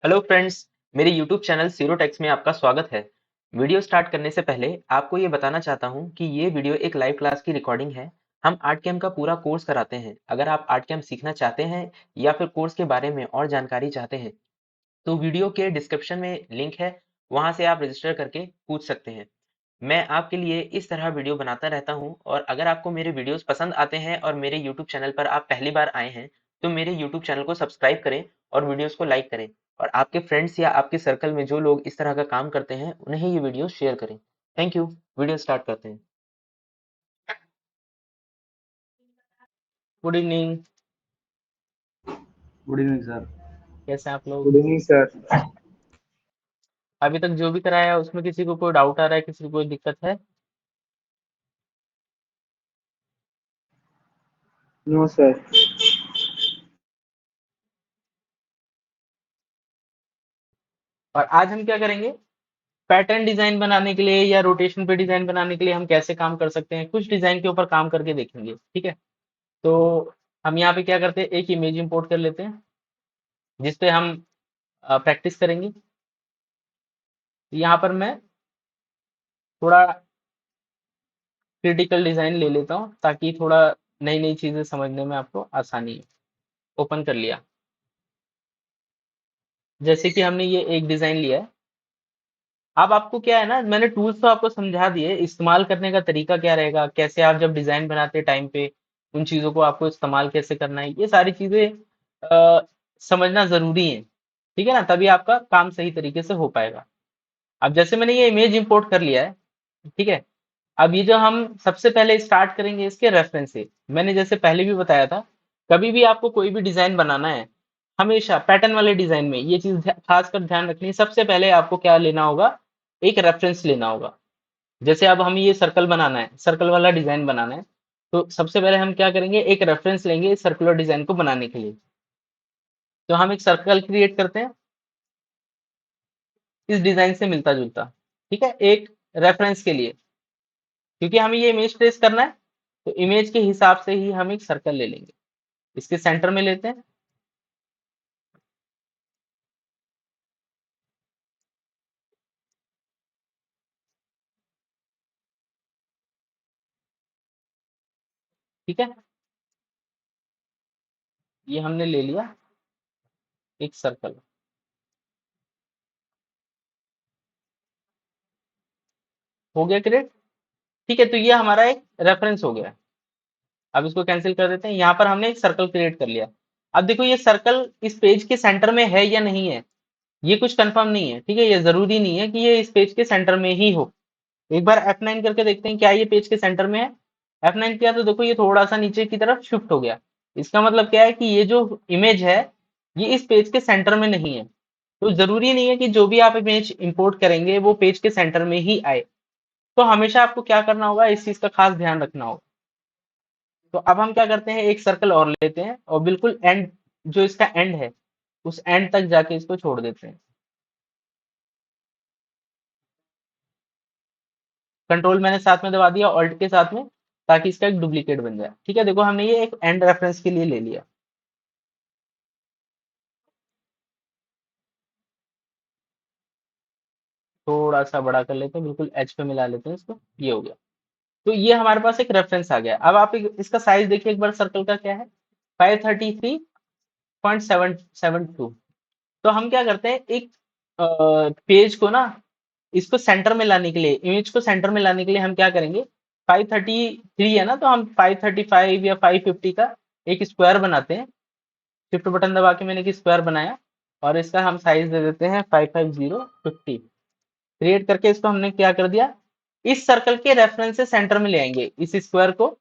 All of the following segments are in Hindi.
हेलो फ्रेंड्स, मेरे यूट्यूब चैनल सीरो टेक्स में आपका स्वागत है। वीडियो स्टार्ट करने से पहले आपको ये बताना चाहता हूँ कि ये वीडियो एक लाइव क्लास की रिकॉर्डिंग है। हम आर्ट कैम का पूरा कोर्स कराते हैं। अगर आप आर्ट कैम सीखना चाहते हैं या फिर कोर्स के बारे में और जानकारी चाहते हैं तो वीडियो के डिस्क्रिप्शन में लिंक है, वहां से आप रजिस्टर करके पूछ सकते हैं। मैं आपके लिए इस तरह वीडियो बनाता रहता हूं और अगर आपको मेरे वीडियोस पसंद आते हैं और मेरे यूट्यूब चैनल पर आप पहली बार आए हैं तो मेरे यूट्यूब चैनल को सब्सक्राइब करें और वीडियोस को लाइक करें और आपके फ्रेंड्स या आपके सर्कल में जो लोग इस तरह का काम करते हैं उन्हें ये वीडियो शेयर करें। Thank you. वीडियो स्टार्ट करते हैं। Good evening. Good evening sir. कैसे हैं आप लोग? Good evening sir. अभी तक जो भी कराया उसमें किसी को कोई डाउट आ रहा है, किसी को कोई दिक्कत है? No sir. और आज हम क्या करेंगे, पैटर्न डिजाइन बनाने के लिए या रोटेशन पे डिजाइन बनाने के लिए हम कैसे काम कर सकते हैं, कुछ डिजाइन के ऊपर काम करके देखेंगे। ठीक है, तो हम यहाँ पे क्या करते हैं, एक इमेज इंपोर्ट कर लेते हैं जिसपे हम प्रैक्टिस करेंगे। यहाँ पर मैं थोड़ा क्रिटिकल डिजाइन ले लेता हूँ ताकि थोड़ा नई नई चीजें समझने में आपको आसानी हो। ओपन कर लिया। जैसे कि हमने ये एक डिजाइन लिया है। अब आपको क्या है ना, मैंने टूल्स तो आपको समझा दिए, इस्तेमाल करने का तरीका क्या रहेगा, कैसे आप जब डिजाइन बनाते टाइम पे उन चीजों को आपको इस्तेमाल कैसे करना है, ये सारी चीजें समझना जरूरी है। ठीक है ना, तभी आपका काम सही तरीके से हो पाएगा। अब जैसे मैंने ये इमेज इंपोर्ट कर लिया है, ठीक है। अब ये जो हम सबसे पहले स्टार्ट करेंगे इसके रेफरेंस से। मैंने जैसे पहले भी बताया था, कभी भी आपको कोई भी डिजाइन बनाना है, हमेशा पैटर्न वाले डिजाइन में ये चीज खासकर ध्यान रखनी है। सबसे पहले आपको क्या लेना होगा, एक रेफरेंस लेना होगा। जैसे अब हम ये सर्कल बनाना है, सर्कल वाला डिजाइन बनाना है, तो सबसे पहले हम क्या करेंगे, एक रेफरेंस लेंगे इस सर्कुलर डिजाइन को बनाने के लिए। तो हम एक सर्कल क्रिएट करते हैं इस डिजाइन से मिलता जुलता, ठीक है, एक रेफरेंस के लिए, क्योंकि हमें ये इमेज ट्रेस करना है। तो इमेज के हिसाब से ही हम एक सर्कल ले लेंगे, इसके सेंटर में लेते हैं। ठीक है, ये हमने ले लिया एक सर्कल। हो गया क्रिएट। ठीक है, तो ये हमारा एक रेफरेंस हो गया। अब इसको कैंसिल कर देते हैं। यहाँ पर हमने एक सर्कल क्रिएट कर लिया। अब देखो ये सर्कल इस पेज के सेंटर में है या नहीं है, ये कुछ कंफर्म नहीं है। ठीक है, ये जरूरी नहीं है कि ये इस पेज के सेंटर में ही हो। एक बार F9 करके देखते हैं क्या ये पेज के सेंटर में है। F9 किया तो देखो ये थोड़ा सा नीचे की तरफ शिफ्ट हो गया। इसका मतलब क्या है कि ये जो इमेज है ये इस पेज के सेंटर में नहीं है। तो जरूरी नहीं है कि जो भी आप इमेज इंपोर्ट करेंगे वो पेज के सेंटर में ही आए। तो हमेशा आपको क्या करना होगा, इस चीज का खास ध्यान रखना होगा। तो अब हम क्या करते हैं, एक सर्कल और लेते हैं और बिल्कुल एंड, जो इसका एंड है उस एंड तक जाके इसको छोड़ देते हैं। कंट्रोल मैंने साथ में दबा दिया ऑल्ट के साथ में, ताकि इसका एक डुप्लीकेट बन जाए। ठीक है, देखो हमने ये एक एंड रेफरेंस के लिए ले लिया। थोड़ा सा बड़ा कर लेते हैं, बिल्कुल एच पे मिला लेते हैं इसको। ये हो गया। तो ये हमारे पास एक रेफरेंस आ गया। अब आप इसका साइज देखिए एक बार, सर्कल का क्या है, 533.772। तो हम क्या करते हैं, एक पेज को ना, इसको सेंटर में लाने के लिए, इमेज को सेंटर में लाने के लिए हम क्या करेंगे, 533 है ना, तो हम 535 या 550 का एक स्क्वायर बनाते हैं। शिफ्ट बटन दबा के मैंने एक स्क्वायर बनाया और इसका हम साइज दे देते हैं 55050। क्रिएट करके इसको हमने क्या कर दिया, इस सर्कल के रेफरेंस से सेंटर में ले आएंगे। इस स्क्वायर को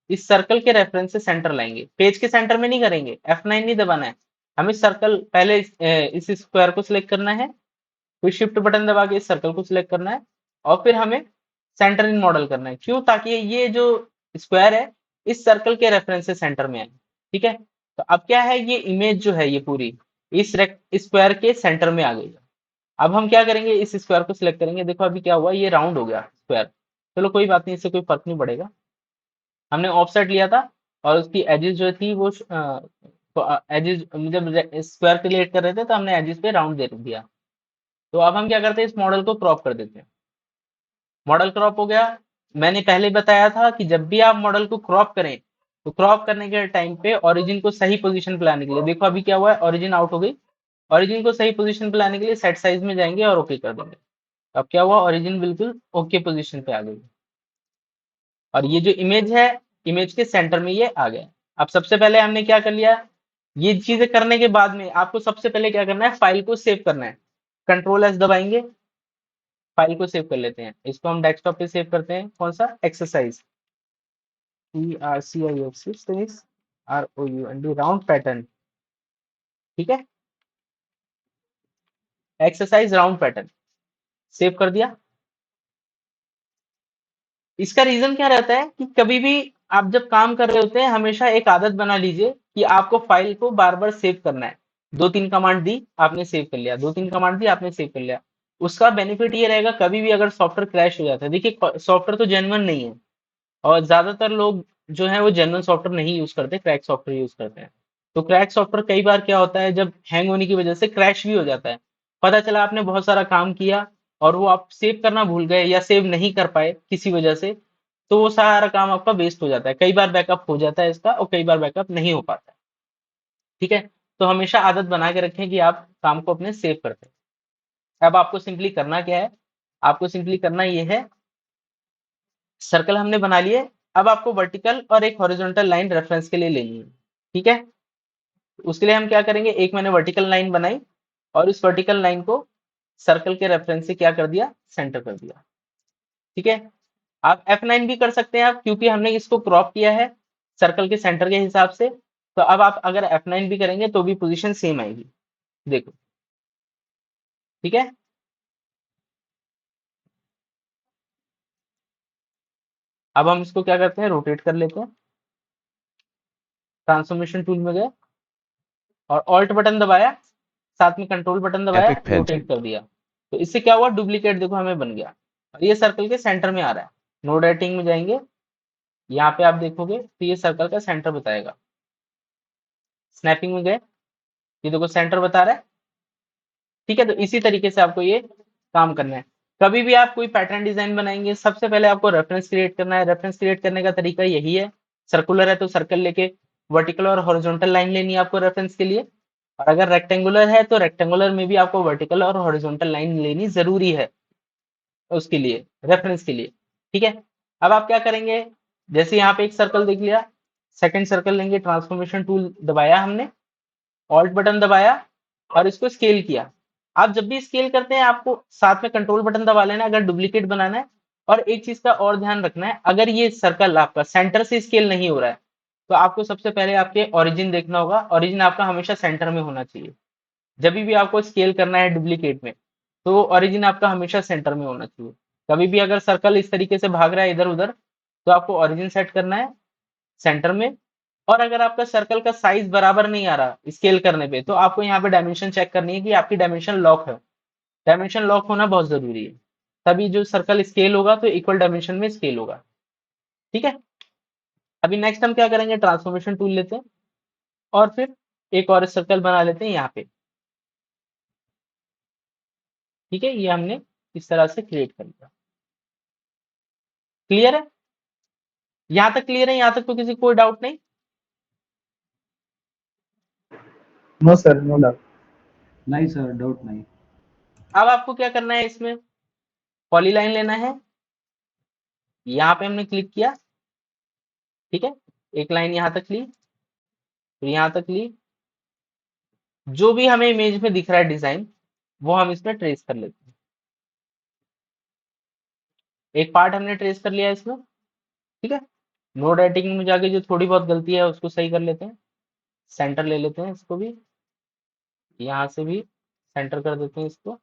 इस सर्कल के रेफरेंस से सेंटर लाएंगे, पेज के सेंटर में नहीं करेंगे। F9 नहीं दबाना है, हमें सर्कल पहले इस स्क्वायर को सिलेक्ट करना है, फिर शिफ्ट बटन दबा के इस सर्कल को सिलेक्ट करना है और फिर हमें सेंटर इन मॉडल करना है। क्यों, ताकि ये जो स्क्वायर है इस सर्कल के रेफरेंस से सेंटर में आए। ठीक है, तो अब क्या है, ये इमेज जो है ये पूरी इस स्क्वायर के सेंटर में आ गई। अब हम क्या करेंगे, इस स्क्वायर को सिलेक्ट करेंगे। देखो अभी क्या हुआ, ये राउंड हो गया स्क्वायर। चलो कोई बात नहीं, इससे कोई फर्क नहीं पड़ेगा। हमने ऑफसेट लिया था और उसकी एजेस जो थी वो एजेस जब स्क्वायर क्रिएट कर रहे थे तो हमने एजेस पे राउंड दे दिया। तो अब हम क्या करते हैं, इस मॉडल को क्रॉप कर देते हैं। मॉडल क्रॉप हो गया। मैंने पहले बताया था कि जब भी आप मॉडल को क्रॉप करें तो क्रॉप करने के टाइम पे ओरिजिन को सही पोजीशन पे लाने के लिए, देखो अभी क्या हुआ है, ओरिजिन आउट हो गई। ओरिजिन को सही पोजीशन पे लाने के लिए सेट साइज में जाएंगे और ओके कर देंगे। अब क्या हुआ, ओरिजिन बिल्कुल ओके पोजीशन पे आ गई। और ये जो इमेज है, इमेज के सेंटर में ये आ गया। अब सबसे पहले हमने क्या कर लिया, ये चीजें करने के बाद में आपको सबसे पहले क्या करना है, फाइल को सेव करना है। कंट्रोल एस दबाएंगे, फाइल को सेव कर लेते हैं। इसको हम डेस्कटॉप पे सेव करते हैं, कौन सा, exercise, ERCIF ROUND round pattern. ठीक है, एक्सरसाइज राउंड पैटर्न सेव कर दिया। इसका रीजन क्या रहता है कि कभी भी आप जब काम कर रहे होते हैं हमेशा एक आदत बना लीजिए कि आपको फाइल को बार बार सेव करना है। दो तीन कमांड दी, आपने सेव कर लिया, दो तीन कमांड दी, आपने सेव कर लिया। उसका बेनिफिट ये रहेगा, कभी भी अगर सॉफ्टवेयर क्रैश हो जाता है, देखिए सॉफ्टवेयर तो जेन्युइन नहीं है और ज्यादातर लोग जो है वो जेन्युइन सॉफ्टवेयर नहीं यूज करते, क्रैक सॉफ्टवेयर यूज करते हैं। तो क्रैक सॉफ्टवेयर कई बार क्या होता है, जब हैंग होने की वजह से क्रैश भी हो जाता है। पता चला आपने बहुत सारा काम किया और वो आप सेव करना भूल गए या सेव नहीं कर पाए किसी वजह से, तो वो सारा काम आपका वेस्ट हो जाता है। कई बार बैकअप हो जाता है इसका और कई बार बैकअप नहीं हो पाता है। ठीक है, तो हमेशा आदत बना के रखें कि आप काम को अपने सेव करते हैं। अब आपको सिंपली करना क्या है, आपको सिंपली करना ये है, सर्कल हमने बना लिए। अब आपको वर्टिकल और एक हॉरिजॉन्टल लाइन रेफरेंस के लिए लेनी है। ठीक है, उसके लिए हम क्या करेंगे, एक मैंने वर्टिकल लाइन बनाई और इस वर्टिकल लाइन को सर्कल के रेफरेंस से क्या कर दिया, सेंटर कर दिया। ठीक है, आप F9 भी कर सकते हैं आप, क्योंकि हमने इसको क्रॉप किया है सर्कल के सेंटर के हिसाब से। तो अब आप अगर F9 भी करेंगे तो भी पोजीशन सेम आएगी, देखो। ठीक है, अब हम इसको क्या करते हैं, रोटेट कर लेते हैं। ट्रांसफॉर्मेशन टूल में गए और ऑल्ट बटन दबाया, साथ में कंट्रोल बटन दबाया, एपिक फेल। रोटेट कर दिया। तो इससे क्या हुआ, डुप्लीकेट देखो हमें बन गया और ये सर्कल के सेंटर में आ रहा है। नोड राइटिंग में जाएंगे, यहाँ पे आप देखोगे तो ये सर्कल का सेंटर बताएगा। स्नैपिंग में गए, ये देखो सेंटर बता रहा है। ठीक है, तो इसी तरीके से आपको ये काम करना है। कभी भी आप कोई पैटर्न डिजाइन बनाएंगे, सबसे पहले आपको रेफरेंस क्रिएट करना है। रेफरेंस क्रिएट करने का तरीका यही है, सर्कुलर है तो सर्कल लेके वर्टिकल और हॉरिजॉन्टल लाइन लेनी है आपको रेफरेंस के लिए। और अगर रेक्टेंगुलर है तो रेक्टेंगुलर में भी आपको वर्टिकल और हॉरिजॉन्टल लाइन लेनी जरूरी है उसके लिए, रेफरेंस के लिए। ठीक है, अब आप क्या करेंगे, जैसे यहाँ पे एक सर्कल देख लिया, सेकंड सर्कल लेंगे, ट्रांसफॉर्मेशन टूल दबाया हमने, ऑल्ट बटन दबाया और इसको स्केल किया। आप जब भी स्केल करते हैं आपको साथ में कंट्रोल बटन दबा लेना है अगर डुप्लीकेट बनाना है। और एक चीज का और ध्यान रखना है, अगर ये सर्कल आपका सेंटर से स्केल नहीं हो रहा है तो आपको सबसे पहले आपके ओरिजिन देखना होगा। ओरिजिन आपका हमेशा सेंटर में होना चाहिए। जब भी आपको स्केल करना है डुप्लीकेट में तो ओरिजिन आपका हमेशा सेंटर में होना चाहिए। कभी भी अगर सर्कल इस तरीके से भाग रहा है इधर उधर तो आपको ओरिजिन सेट करना है सेंटर में। और अगर आपका सर्कल का साइज बराबर नहीं आ रहा स्केल करने पे तो आपको यहाँ पे डायमेंशन चेक करनी है कि आपकी डायमेंशन लॉक है। डायमेंशन लॉक होना बहुत जरूरी है, तभी जो सर्कल स्केल होगा तो इक्वल डायमेंशन में स्केल होगा। ठीक है, अभी नेक्स्ट हम क्या करेंगे, ट्रांसफॉर्मेशन टूल लेते हैं और फिर एक और सर्कल बना लेते हैं यहाँ पे। ठीक है, ये हमने इस तरह से क्रिएट कर लिया। क्लियर है, यहाँ तक क्लियर है, यहाँ तक तो किसी कोई डाउट नहीं। No sir, no doubt. नहीं सर, डाउट नहीं। अब आपको क्या करना है, इसमें पॉलीलाइन लेना है, यहाँ पे हमने क्लिक किया। ठीक है, एक लाइन यहाँ तक ली, फिर यहाँ तक ली। जो भी हमें इमेज में दिख रहा है डिजाइन वो हम इसमें ट्रेस कर लेते हैं। एक पार्ट हमने ट्रेस कर लिया इसमें। ठीक है, नोड राइटिंग में जाके जो थोड़ी बहुत गलती है उसको सही कर लेते हैं। सेंटर ले लेते हैं इसको भी, यहाँ से भी सेंटर कर देते हैं इसको।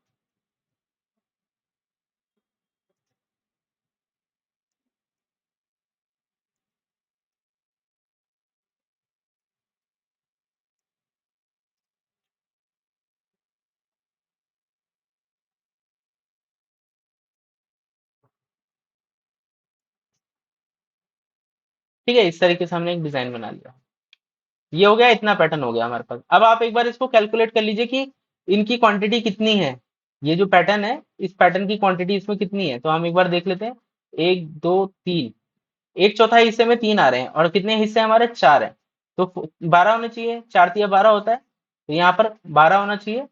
ठीक है, इस तरीके से हमने एक डिजाइन बना लिया। ये हो गया, इतना पैटर्न हो गया हमारे पास। अब आप एक बार इसको कैलकुलेट कर लीजिए कि इनकी क्वांटिटी कितनी है। ये जो पैटर्न है, इस पैटर्न की क्वांटिटी इसमें कितनी है, तो हम एक बार देख लेते हैं। एक, दो, तीन, एक चौथाई हिस्से में तीन आ रहे हैं, और कितने हिस्से हमारे, चार हैं। तो 12 होने चाहिए, चार तिया 12 होता है, तो यहाँ पर 12 होना चाहिए।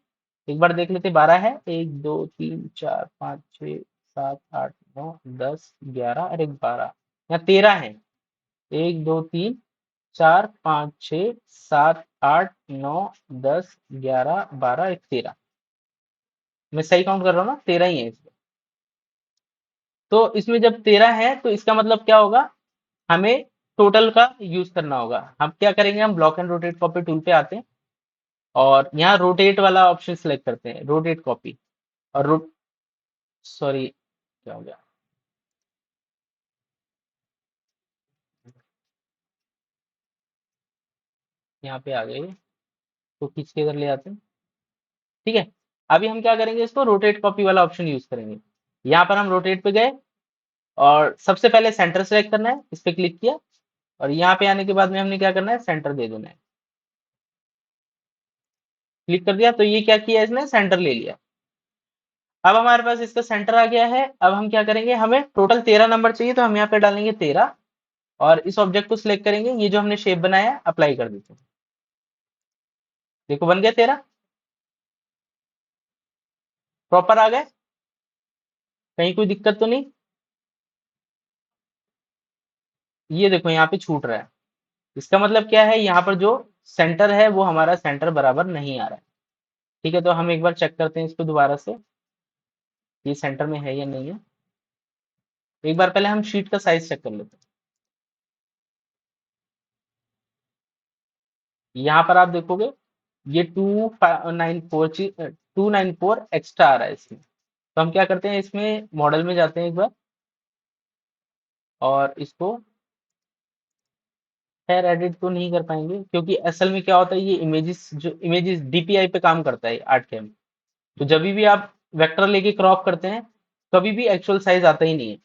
एक बार देख लेते, 12 है, एक, दो, तीन, चार, पाँच, छः, सात, आठ, नौ, 10, 11 और एक 12, यहाँ 13 है। एक, दो, तीन, चार, पाँच, छः, सात, आठ, नौ, 10, 11, 12, एक 13। मैं सही काउंट कर रहा हूँ ना, 13 ही है इसमें। तो इसमें जब 13 है तो इसका मतलब क्या होगा, हमें टोटल का यूज करना होगा। हम क्या करेंगे, हम block and rotate copy tool पे आते हैं, और यहाँ रोटेट वाला ऑप्शन सेलेक्ट करते हैं, रोटेट कॉपी। और सॉरी, क्या हो गया, यहाँ पे आ गए, तो खींच के इधर ले आते हैं। ठीक है, अभी हम क्या करेंगे, इसको रोटेट कॉपी वाला ऑप्शन यूज करेंगे। यहाँ पर हम रोटेट पे गए, और सबसे पहले सेंटर सेलेक्ट करना है, इस पे क्लिक किया, और यहाँ पे आने के बाद में हमने क्या करना है, सेंटर दे देना है। क्लिक कर दिया, तो ये क्या किया, इसने सेंटर ले लिया। अब हमारे पास इसका सेंटर आ गया है। अब हम क्या करेंगे, हमें टोटल 13 नंबर चाहिए, तो हम यहाँ पे डालेंगे 13, और इस ऑब्जेक्ट को सिलेक्ट करेंगे, ये जो हमने शेप बनाया है अप्लाई कर देते हैं। देखो बन गया 13, प्रॉपर आ गए, कहीं कोई दिक्कत तो नहीं। ये देखो यहाँ पे छूट रहा है, इसका मतलब क्या है, यहाँ पर जो सेंटर है वो हमारा सेंटर बराबर नहीं आ रहा है। ठीक है, तो हम एक बार चेक करते हैं इसको दोबारा से, ये सेंटर में है या नहीं है। एक बार पहले हम शीट का साइज चेक कर लेते हैं। यहाँ पर आप देखोगे ये 294 एक्स्ट्रा आ रहा है इसमें। तो हम क्या करते हैं, इसमें मॉडल में जाते हैं एक बार, और इसको, खैर एडिट तो नहीं कर पाएंगे, क्योंकि असल में क्या होता है, ये इमेजेस, जो इमेजेस डीपीआई पे काम करता है आर्ट कैम। तो जब भी आप वेक्टर लेके क्रॉप करते हैं, कभी भी एक्चुअल साइज आता ही नहीं है,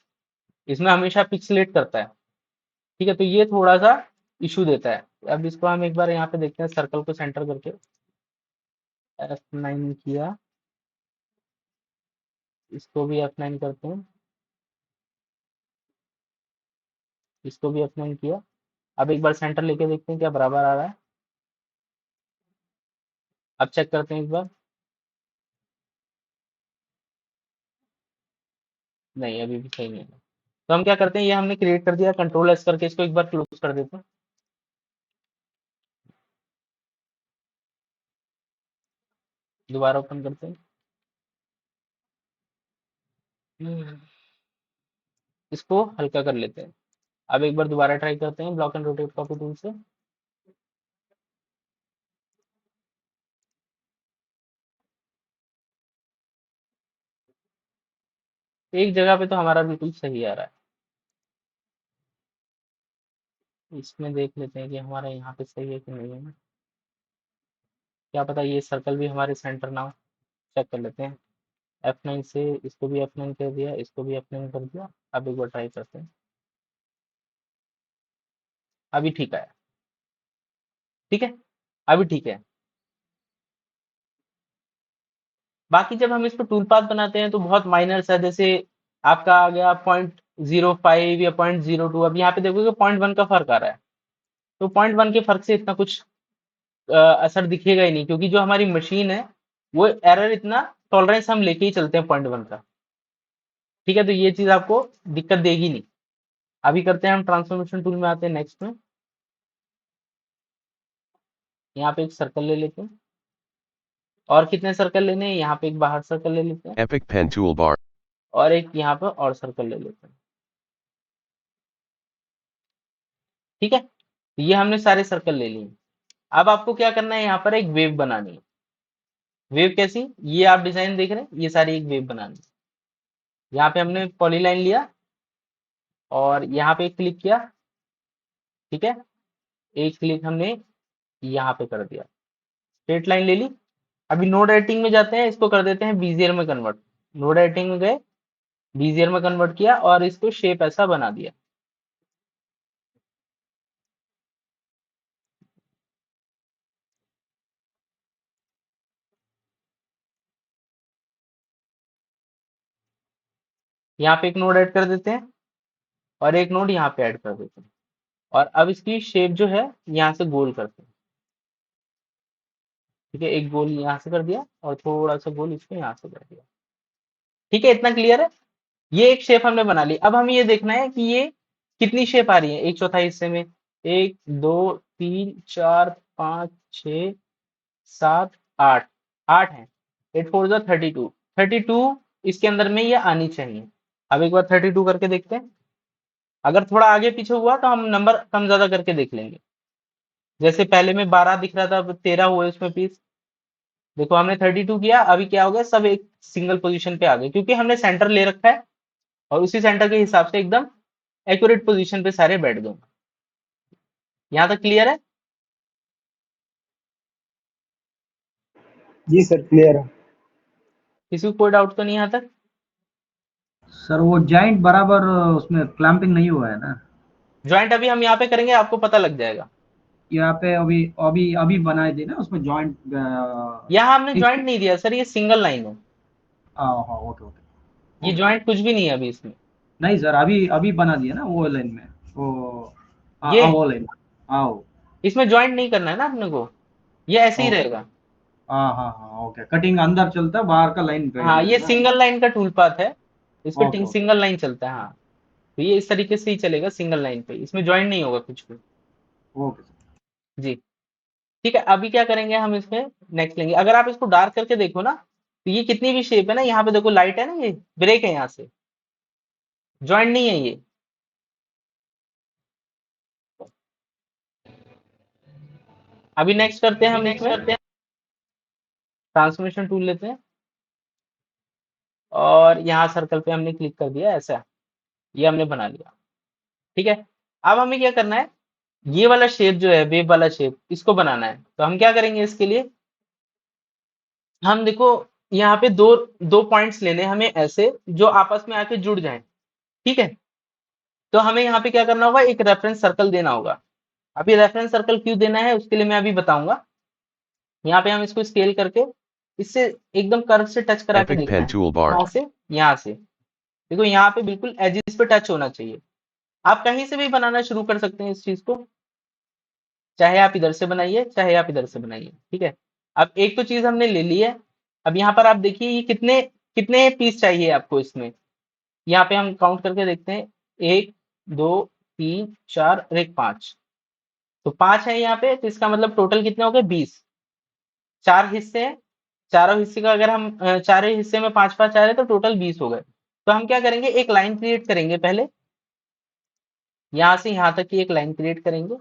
इसमें हमेशा पिक्सलेट करता है। ठीक है, तो ये थोड़ा सा इशू देता है। अब इसको हम एक बार यहाँ पे देखते हैं, सर्कल को सेंटर करके F9 किया, इसको भी F9 करते हैं, इसको भी F9 किया। अब एक बार सेंटर लेके देखते हैं क्या बराबर आ रहा है। अब चेक करते हैं एक बार, नहीं अभी भी सही नहीं है। तो हम क्या करते हैं, ये हमने क्रिएट कर दिया, कंट्रोल एस करके इसको एक बार क्लोज कर देते हैं। दोबारा ओपन करते हैं। इसको हल्का कर लेते हैं। अब एक बार दोबारा ट्राई करते हैं block and rotate copy tool से। एक जगह पे तो हमारा बिल्कुल सही आ रहा है, इसमें देख लेते हैं कि हमारा यहाँ पे सही है कि नहीं है। क्या पता ये सर्कल भी हमारे सेंटर ना हो, चेक कर लेते हैं। F9 से इसको भी F9 कर दिया, इसको भी F9 कर दिया। अब एक बार ट्राई करते हैं, अभी ठीक है, ठीक है, अभी ठीक है। बाकी जब हम इसको टूल पाथ बनाते हैं तो बहुत माइनर सा, जैसे आपका आ गया 0.05 या 0.02, अब यहाँ पे देखोगे 0.1 का फर्क आ रहा है। तो 0.1 के फर्क से इतना कुछ असर दिखेगा ही नहीं, क्योंकि जो हमारी मशीन है वो एरर इतना टॉलरेंस हम लेके ही चलते हैं 0.1 का। ठीक है, तो ये चीज आपको दिक्कत देगी नहीं। अभी करते हैं, हम ट्रांसफॉर्मेशन टूल में आते हैं, नेक्स्ट में यहाँ पे एक सर्कल ले लेते हैं, और कितने सर्कल लेने हैं, यहाँ पे एक बाहर सर्कल ले लेते हैं, Epic Pen Toolbar. और एक यहाँ पर और सर्कल ले लेते हैं। ठीक है, तो ये हमने सारे सर्कल ले लिए। अब आपको क्या करना है, यहाँ पर एक वेव बनानी है। वेव कैसी, ये आप डिजाइन देख रहे हैं, ये सारी एक वेव बनानी है। यहाँ पे हमने पॉलीलाइन लिया, और यहाँ पे क्लिक किया। ठीक है, एक क्लिक हमने यहाँ पे कर दिया, स्ट्रेट लाइन ले ली। अभी नोड एडिटिंग में जाते हैं, इसको कर देते हैं बीजियर में कन्वर्ट। नोड एडिटिंग में गए, बीजियर में कन्वर्ट किया, और इसको शेप ऐसा बना दिया। यहाँ पे एक नोड ऐड कर देते हैं और एक नोड यहाँ पे ऐड कर देते हैं, और अब इसकी शेप जो है यहाँ से गोल करते हैं। ठीक है, एक गोल यहाँ से कर दिया और थोड़ा सा गोल इसको यहाँ से कर दिया। ठीक है, इतना क्लियर है। ये एक शेप हमने बना ली। अब हमें ये देखना है कि ये कितनी शेप आ रही है एक चौथाई हिस्से में। एक, दो, तीन, चार, पाँच, छ, सात, आठ। आठ है। 8 4 32। 32 इसके अंदर में ये आनी चाहिए। अब एक बार 32 करके देखते हैं। अगर थोड़ा आगे पीछे हुआ तो हम नंबर कम ज्यादा करके देख लेंगे। जैसे पहले में 12 दिख रहा था, अब 13 हुए उसमें पीस। देखो हमने 32 किया, अभी क्या हो गया, सब एक सिंगल पोजीशन पे आ गए, क्योंकि हमने सेंटर ले रखा है और उसी सेंटर के हिसाब से एकदम एक्यूरेट पोजीशन पे सारे बैठ गए। यहाँ तक क्लियर है? जी सर, क्लियर है। किसी को कोई डाउट तो नहीं यहाँ तक? सर वो जॉइंट बराबर उसमें क्लैंपिंग नहीं हुआ है ना? ज्वाइंट अभी हम यहाँ पे करेंगे, आपको पता लग जाएगा। यहाँ पे अभी अभी अभी बनाए थे ना उसमें जॉइंट। यहाँ हमने ठीक। ज्वाइंट नहीं दिया सर, ये सिंगल लाइन है। हाँ हाँ, ओके ओके ये ओके। ज्वाइंट कुछ भी नहीं है अभी इसमें। नहीं सर, अभी अभी बना दिया ना वो लाइन में। वो ये वो लाइन। आओ। इसमें ज्वाइंट नहीं करना है ना अपने को, ये ऐसे ही ओके। रहेगा। हाँ हाँ हाँ, ओके। कटिंग अंदर चलता है, बाहर का लाइन पे हाँ, ये रहेगा ना? सिंगल लाइन का टूल पाथ है। इस ओके पे ओके सिंगल लाइन चलता है। हाँ, तो ये इस तरीके से ही चलेगा सिंगल लाइन पे, इसमें ज्वाइंट नहीं होगा कुछ भी। Okay sir. जी। ठीक है, अभी क्या करेंगे हम इसमें, नेक्स्ट लेंगे। अगर आप इसको डार्क करके देखो ना, तो ये कितनी भी शेप है ना, यहाँ पे देखो लाइट है ना, ये ब्रेक है यहाँ से, ज्वाइंट नहीं है ये। अभी नेक्स्ट करते हैं हम इसमें, ट्रांसफॉर्मेशन टूल लेते हैं और यहाँ सर्कल पे हमने क्लिक कर दिया ऐसा, ये हमने बना लिया। ठीक है, अब हमें क्या करना है, ये वाला शेप जो है, वेव वाला शेप, इसको बनाना है। तो हम क्या करेंगे इसके लिए, हम देखो यहाँ पे दो दो पॉइंट्स लेने हैं हमें ऐसे, जो आपस में आके जुड़ जाएं। ठीक है, तो हमें यहाँ पे क्या करना होगा, एक रेफरेंस सर्कल देना होगा। अभी रेफरेंस सर्कल क्यों देना है उसके लिए मैं अभी बताऊंगा। यहाँ पे हम इसको स्केल करके इससे एकदम कर्व से टच करा के Epic देखना Pen है, Toolbar. कहाँ से, यहाँ से। देखो यहाँ पे बिल्कुल एजिस पे टच होना चाहिए। आप कहीं से भी बनाना शुरू कर सकते हैं इस चीज को, चाहे आप इधर से बनाइए चाहे आप इधर से बनाइए। ठीक है, अब एक तो चीज हमने ले ली है। अब यहाँ पर आप देखिए ये कितने कितने पीस चाहिए आपको इसमें। यहाँ पे हम काउंट करके देखते हैं, एक, दो, तीन, चार और एक, पांच। तो पांच है यहाँ पे, तो इसका मतलब टोटल कितने हो गए, 20। चार हिस्से हैं, चारों हिस्से का अगर हम चारों हिस्से में पांच पांच आ रहे तो टोटल 20 हो गए। तो हम क्या करेंगे, एक लाइन क्रिएट करेंगे पहले, यहाँ से यहाँ तक की एक लाइन क्रिएट करेंगे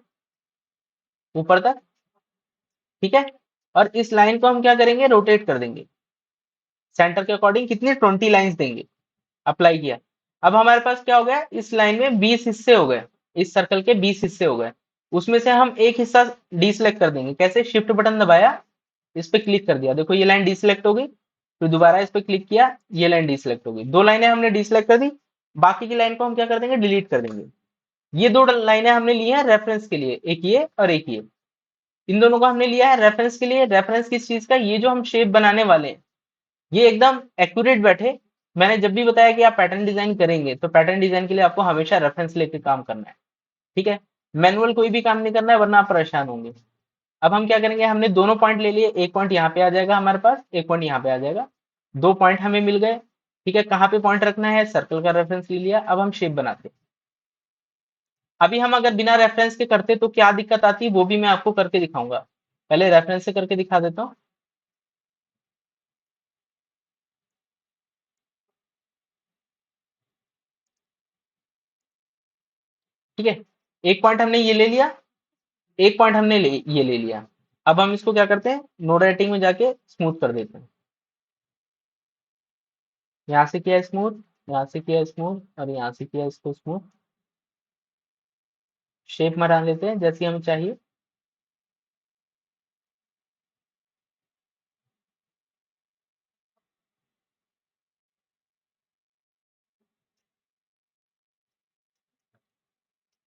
ऊपर तक। ठीक है, और इस लाइन को हम क्या करेंगे, रोटेट कर देंगे सेंटर के अकॉर्डिंग। कितनी, 20 लाइंस देंगे। अप्लाई किया। अब हमारे पास क्या हो गया, इस लाइन में 20 हिस्से हो गए, इस सर्कल के 20 हिस्से हो गए। उसमें से हम एक हिस्सा डी सिलेक्ट कर देंगे। कैसे, शिफ्ट बटन दबाया, इस पे क्लिक कर दिया, देखो ये लाइन डी सिलेक्ट हो गई। फिर दोबारा इस पे क्लिक किया, ये लाइन डी सिलेक्ट हो गई। दो लाइनें हमने डी सिलेक्ट कर दी। बाकी की लाइन को हम क्या कर देंगे, डिलीट कर देंगे। ये दो लाइनें हमने ली हैं रेफरेंस के लिए, एक ये और एक ये। इन दोनों को हमने लिया है रेफरेंस के लिए। रेफरेंस किस चीज का, ये जो हम शेप बनाने वाले हैं ये एकदम एक्यूरेट बैठे। मैंने जब भी बताया कि आप पैटर्न डिजाइन करेंगे तो पैटर्न डिजाइन के लिए आपको हमेशा रेफरेंस लेके काम करना है। ठीक है, मैनुअल कोई भी काम नहीं करना है वरना आप परेशान होंगे। अब हम क्या करेंगे, हमने दोनों पॉइंट ले लिए, एक पॉइंट यहाँ पे आ जाएगा हमारे पास, एक पॉइंट यहाँ पे आ जाएगा। दो पॉइंट हमें मिल गए। ठीक है, कहाँ पे पॉइंट रखना है, सर्कल का रेफरेंस ले लिया। अब हम शेप बनाते हैं। अभी हम अगर बिना रेफरेंस के करते तो क्या दिक्कत आती है वो भी मैं आपको करके दिखाऊंगा। पहले रेफरेंस से करके दिखा देता हूँ। ठीक है, एक पॉइंट हमने ये ले लिया, एक पॉइंट हमने ये ले लिया। अब हम इसको क्या करते हैं, नोड राइटिंग में जाके स्मूथ कर देते हैं। यहाँ से किया स्मूथ, यहाँ से किया स्मूथ और यहाँ से किया इसको स्मूथ। शेप बना लेते हैं जैसी हमें चाहिए।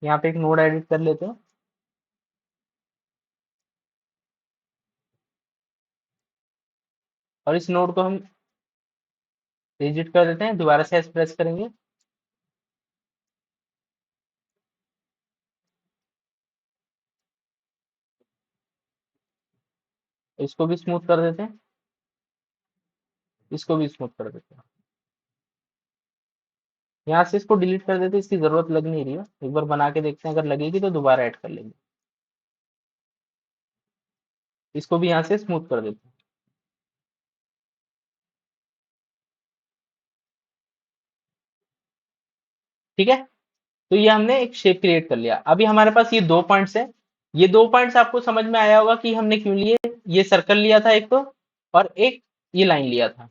यहाँ पे एक नोड एडिट कर लेते हैं। और इस नोड को हम एग्जिट कर देते हैं, दोबारा से एस प्रेस करेंगे। इसको भी स्मूथ कर देते हैं, इसको भी स्मूथ कर देते हैं। यहाँ से इसको डिलीट कर देते हैं, इसकी जरूरत लग नहीं रही है। एक बार बना के देखते हैं, अगर लगेगी तो दोबारा ऐड कर लेंगे। इसको भी यहाँ से स्मूथ कर देते हैं। ठीक है, तो ये हमने एक शेप क्रिएट कर लिया। अभी हमारे पास ये 2 पॉइंट्स है। ये 2 पॉइंट्स आपको समझ में आया होगा कि हमने क्यों लिए। ये सर्कल लिया था एक तो, और एक ये लाइन लिया था।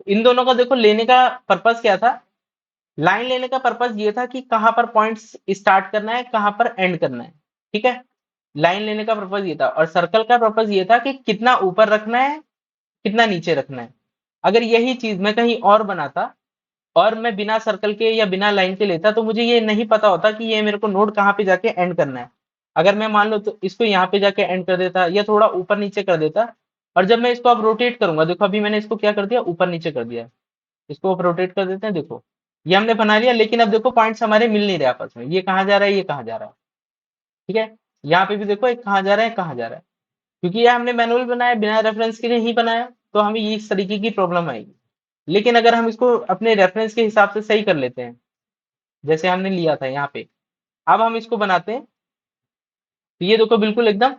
इन दोनों का देखो लेने का पर्पस क्या था। लाइन लेने का पर्पस ये था कि कहां पर पॉइंट्स स्टार्ट करना है, कहां पर एंड करना है। ठीक है, लाइन लेने का पर्पस ये था। और सर्कल का पर्पस ये था कि कितना ऊपर रखना है, कितना नीचे रखना है। अगर यही चीज मैं कहीं और बनाता और मैं बिना सर्कल के या बिना लाइन के लेता, तो मुझे ये नहीं पता होता कि ये मेरे को नोड कहाँ पे जाके एंड करना है। अगर मैं मान लो तो इसको यहाँ पे जाके एंड कर देता या थोड़ा ऊपर नीचे कर देता, और जब मैं इसको अब रोटेट करूंगा, देखो अभी मैंने इसको क्या कर दिया, ऊपर नीचे कर दिया। इसको अब रोटेट कर देते हैं, देखो ये हमने बना लिया। लेकिन अब देखो पॉइंट्स हमारे मिल नहीं रहे आपस में, ये कहाँ जा रहा है, ये कहाँ जा रहा है। ठीक है, यहाँ पे भी देखो एक कहाँ जा रहा है, कहाँ जा रहा है। क्योंकि ये हमने मैनुअल बनाया, बिना रेफरेंस के नहीं बनाया, तो हमें ये इस तरीके की प्रॉब्लम आएगी। लेकिन अगर हम इसको अपने रेफरेंस के हिसाब से सही कर लेते हैं, जैसे हमने लिया था यहाँ पे, अब हम इसको बनाते हैं, तो ये देखो बिल्कुल एकदम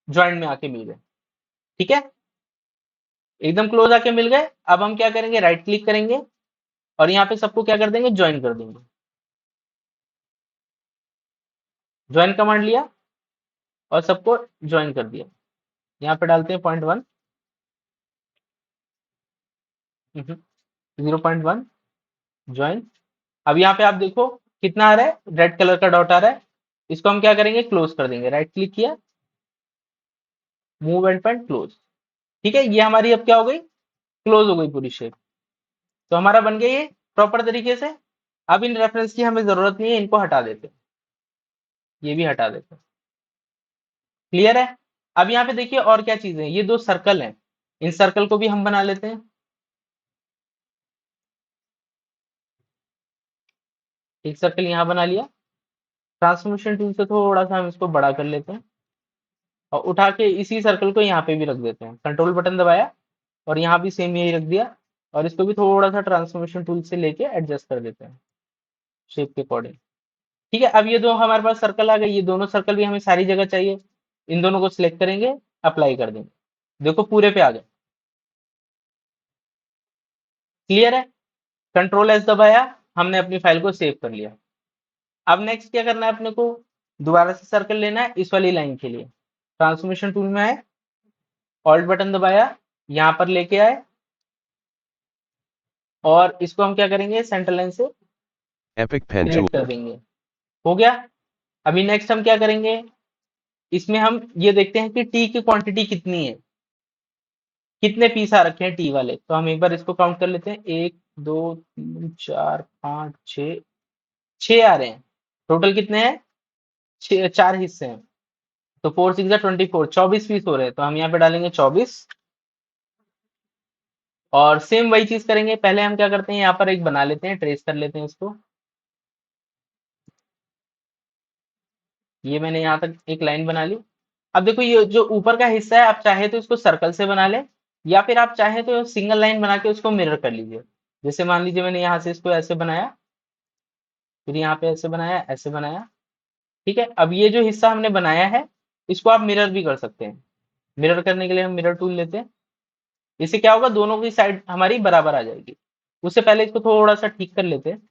ज्वाइंट में आके मिल गए। ठीक है, एकदम क्लोज आके मिल गए। अब हम क्या करेंगे, राइट क्लिक करेंगे और यहाँ पे सबको क्या कर देंगे, ज्वाइन कर देंगे। ज्वाइन कमांड लिया और सबको ज्वाइन कर दिया। यहाँ पे डालते हैं 0.1, 0.1 ज्वाइन। अब यहाँ पे आप देखो कितना आ रहा है, रेड कलर का डॉट आ रहा है। इसको हम क्या करेंगे, क्लोज कर देंगे। राइट क्लिक किया, मूव एंड पॉइंट क्लोज। ठीक है, ये हमारी अब क्या हो गई, क्लोज हो गई पूरी शेप। तो हमारा बन गया ये प्रॉपर तरीके से। अब इन रेफरेंस की हमें जरूरत नहीं है, इनको हटा देते हैं, ये भी हटा देते हैं। क्लियर है। अब यहाँ पे देखिए और क्या चीजें हैं, ये 2 सर्कल हैं, इन सर्कल को भी हम बना लेते हैं। एक सर्कल यहाँ बना लिया, ट्रांसफॉर्मेशन टूल से थोड़ा सा हम इसको बड़ा कर लेते हैं और उठा के इसी सर्कल को यहाँ पे भी रख देते हैं। कंट्रोल बटन दबाया और यहाँ भी सेम यही रख दिया, और इसको भी थोड़ा सा ट्रांसफॉर्मेशन टूल से लेके एडजस्ट कर देते हैं शेप के अकॉर्डिंग। ठीक है, अब ये दो हमारे पास सर्कल आ गए, ये दोनों सर्कल भी हमें सारी जगह चाहिए। इन दोनों को सिलेक्ट करेंगे, अप्लाई कर देंगे, देखो पूरे पे आ गए। क्लियर है, कंट्रोल एस दबाया, हमने अपनी फाइल को सेव कर लिया। अब नेक्स्ट क्या करना है अपने को, दोबारा से सर्कल लेना है इस वाली लाइन के लिए। ट्रांसफॉर्मेशन टूल में आए, ऑल्ट बटन दबाया, यहाँ पर लेके आए और इसको हम क्या करेंगे, सेंटर लाइन से Epic Pen सिलेक्ट Tool. कर देंगे। हो गया। अभी नेक्स्ट हम क्या करेंगे, इसमें हम ये देखते हैं कि टी की क्वांटिटी कितनी है, कितने पीस आ रखे हैं टी वाले। तो हम एक बार इसको काउंट कर लेते हैं, 1 2 3 4 5 6, 6 आ रहे हैं। टोटल कितने हैं, 4 हिस्से हैं। तो 4 6 24, 24 पीस हो रहे हैं। तो हम यहाँ पे डालेंगे 24। और सेम वही चीज करेंगे, पहले हम क्या करते हैं, यहाँ पर एक बना लेते हैं, ट्रेस कर लेते हैं इसको। ये मैंने यहाँ तक एक लाइन बना ली। अब देखो ये जो ऊपर का हिस्सा है, आप चाहे तो इसको सर्कल से बना ले, या फिर आप चाहे तो सिंगल लाइन बना के उसको मिरर कर लीजिए। जैसे मान लीजिए मैंने यहाँ से इसको ऐसे बनाया, फिर यहाँ पे ऐसे बनाया, ऐसे बनाया। ठीक है, अब ये जो हिस्सा हमने बनाया है, इसको आप मिरर भी कर सकते हैं। मिरर करने के लिए हम मिरर टूल लेते हैं। इससे क्या होगा, दोनों की साइड हमारी बराबर आ जाएगी। उससे पहले इसको थोड़ा सा ठीक कर लेते हैं।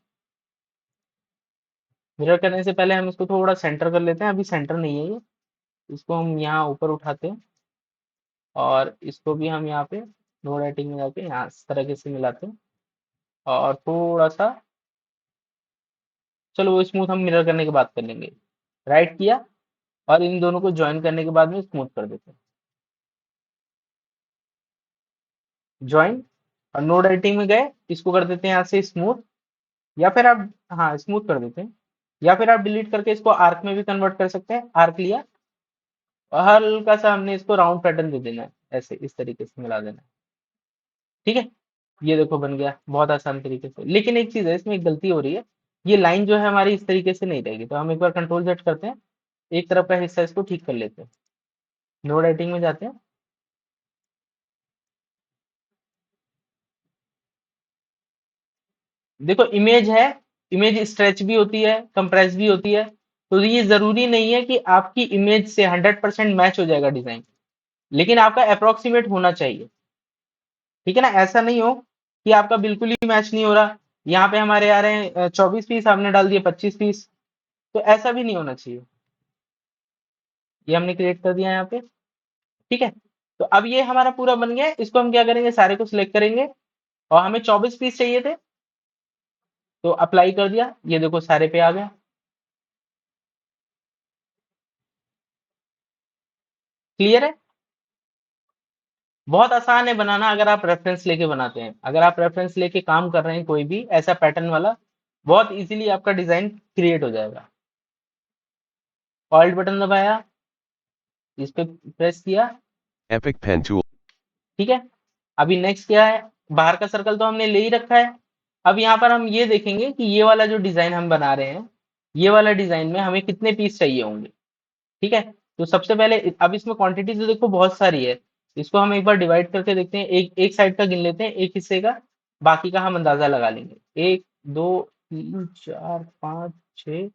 मिरर करने से पहले हम इसको थोड़ा सेंटर कर लेते हैं, अभी सेंटर नहीं है ये। इसको हम यहाँ ऊपर उठाते हैं और इसको भी हम यहाँ पे नो राइटिंग में जाके यहाँ इस तरीके से मिलाते हैं और थोड़ा सा, चलो वो स्मूथ हम मिरर करने के बाद कर लेंगे। राइट किया और इन दोनों को ज्वाइन करने के बाद में स्मूथ कर देते हैं, ज्वाइन। और नो राइटिंग में गए, इसको कर देते हैं यहाँ से स्मूथ, या फिर आप, हाँ स्मूथ कर देते हैं, या फिर आप डिलीट करके इसको आर्क में भी कन्वर्ट कर सकते हैं। आर्क लिया और हल्का सा हमने इसको राउंड पैटर्न दे देना है, ऐसे इस तरीके से मिला देना है। ठीक है, ये देखो बन गया बहुत आसान तरीके से। लेकिन एक चीज है, इसमें एक गलती हो रही है, ये लाइन जो है हमारी इस तरीके से नहीं रहेगी। तो हम एक बार कंट्रोल जेड करते हैं, एक तरफ का हिस्सा इसको ठीक कर लेते हैं, नोड एडिटिंग में जाते हैं। देखो इमेज है, इमेज स्ट्रेच भी होती है, कंप्रेस भी होती है। तो ये जरूरी नहीं है कि आपकी इमेज से 100% मैच हो जाएगा डिजाइन, लेकिन आपका अप्रोक्सीमेट होना चाहिए। ठीक है ना, ऐसा नहीं हो कि आपका बिल्कुल ही मैच नहीं हो रहा। यहाँ पे हमारे आ रहे हैं 24 पीस, आपने डाल दिए 25 पीस, तो ऐसा भी नहीं होना चाहिए। ये हमने क्रिएट कर दिया यहाँ पे। ठीक है, तो अब ये हमारा पूरा बन गया है। इसको हम क्या करेंगे, सारे को सिलेक्ट करेंगे, और हमें 24 पीस चाहिए थे, तो अप्लाई कर दिया, ये देखो सारे पे आ गया। क्लियर है, बहुत आसान है बनाना अगर आप रेफरेंस लेके बनाते हैं। अगर आप रेफरेंस लेके काम कर रहे हैं कोई भी ऐसा पैटर्न वाला, बहुत इजीली आपका डिजाइन क्रिएट हो जाएगा। ऑल्ट बटन दबाया, इस पे प्रेस किया, Epic Pen Tool. ठीक है। अभी नेक्स्ट क्या है, बाहर का सर्कल तो हमने ले ही रखा है। अब यहाँ पर हम ये देखेंगे कि ये वाला जो डिजाइन हम बना रहे हैं, ये वाला डिजाइन में हमें कितने पीस चाहिए होंगे। ठीक है, तो सबसे पहले अब इसमें क्वांटिटी तो देखो बहुत सारी है। इसको हम एक बार डिवाइड करके देखते हैं, एक एक साइड का गिन लेते हैं, एक हिस्से का, बाकी का हम अंदाजा लगा लेंगे। 1 2 3 4 5 6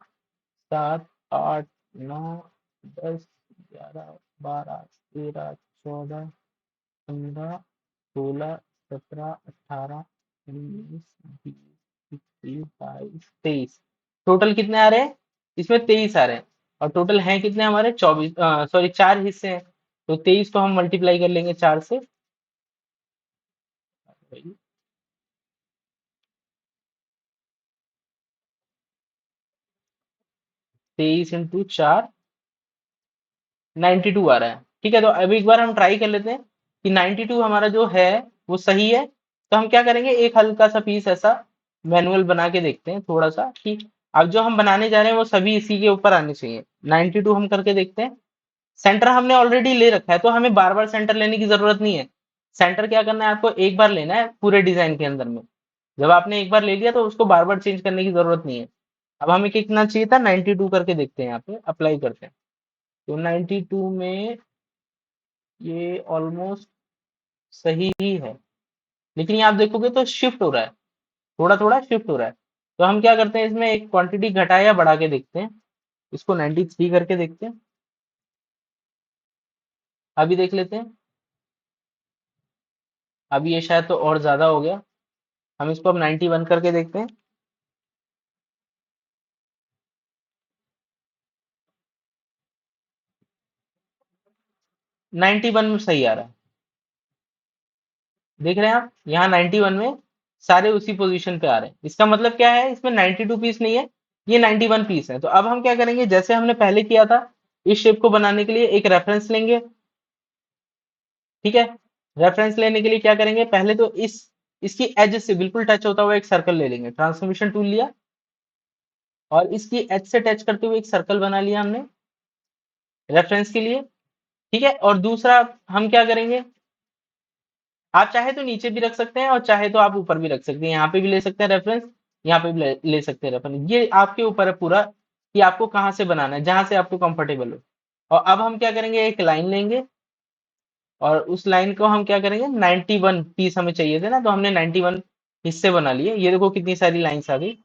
7 8 9 10 11 12 13 14 15 16 17 18 19 20 21 22 23। टोटल कितने आ रहे हैं, इसमें 23 आ रहे हैं। और टोटल हैं कितने हमारे 24, सॉरी 4 हिस्से हैं। तो 23 को हम मल्टीप्लाई कर लेंगे 4 से। 23 × 4 92 आ रहा है। ठीक है, तो अब एक बार हम ट्राई कर लेते हैं कि 92 हमारा जो है वो सही है। तो हम क्या करेंगे, एक हल्का सा पीस ऐसा मैनुअल बना के देखते हैं थोड़ा सा, कि अब जो हम बनाने जा रहे हैं वो सभी इसी के ऊपर आने चाहिए। 92 हम करके देखते हैं। सेंटर हमने ऑलरेडी ले रखा है, तो हमें बार बार सेंटर लेने की जरूरत नहीं है। सेंटर क्या करना है, आपको एक बार लेना है पूरे डिजाइन के अंदर में। जब आपने एक बार ले लिया तो उसको बार बार चेंज करने की जरूरत नहीं है। अब हमें कितना चाहिए था, 92 करके देखते हैं, यहाँ पे अप्लाई करते हैं। तो 92 में ये ऑलमोस्ट सही ही है, लेकिन ये आप देखोगे तो शिफ्ट हो रहा है, थोड़ा थोड़ा शिफ्ट हो रहा है। तो हम क्या करते हैं, इसमें एक क्वांटिटी घटा या बढ़ा के देखते हैं। इसको 93 करके देखते हैं, अभी देख लेते हैं। अभी ये शायद तो और ज्यादा हो गया, हम इसको अब 91 करके देखते हैं। 91 में सही आ रहा है, देख रहे हैं आप, यहाँ 91 में सारे उसी पोजीशन पे आ रहे हैं। इसका मतलब क्या है, इसमें 92 पीस नहीं है, ये 91 पीस है। तो अब हम क्या करेंगे, जैसे हमने पहले किया था, इस शेप को बनाने के लिए एक रेफरेंस लेंगे। ठीक है, रेफरेंस लेने के लिए क्या करेंगे, पहले तो इसकी एज से बिल्कुल टच होता हुआ एक सर्कल ले लेंगे, ट्रांसफॉर्मेशन टूल लिया, और इसकी एज से टच करते हुए एक सर्कल बना लिया हमने रेफरेंस के लिए। ठीक है, और दूसरा हम क्या करेंगे, आप चाहे तो नीचे भी रख सकते हैं और चाहे तो आप ऊपर भी रख सकते हैं, यहाँ पे भी ले सकते हैं रेफरेंस, यहाँ पे भी ले सकते हैं रेफरेंस, ये आपके ऊपर है पूरा कि आपको कहाँ से बनाना है, जहां से आपको कंफर्टेबल हो। और अब हम क्या करेंगे, एक लाइन लेंगे, और उस लाइन को हम क्या करेंगे, 91 पीस हमें चाहिए थे ना, तो हमने 91 हिस्से बना लिए। ये देखो कितनी सारी लाइन्स आ गई।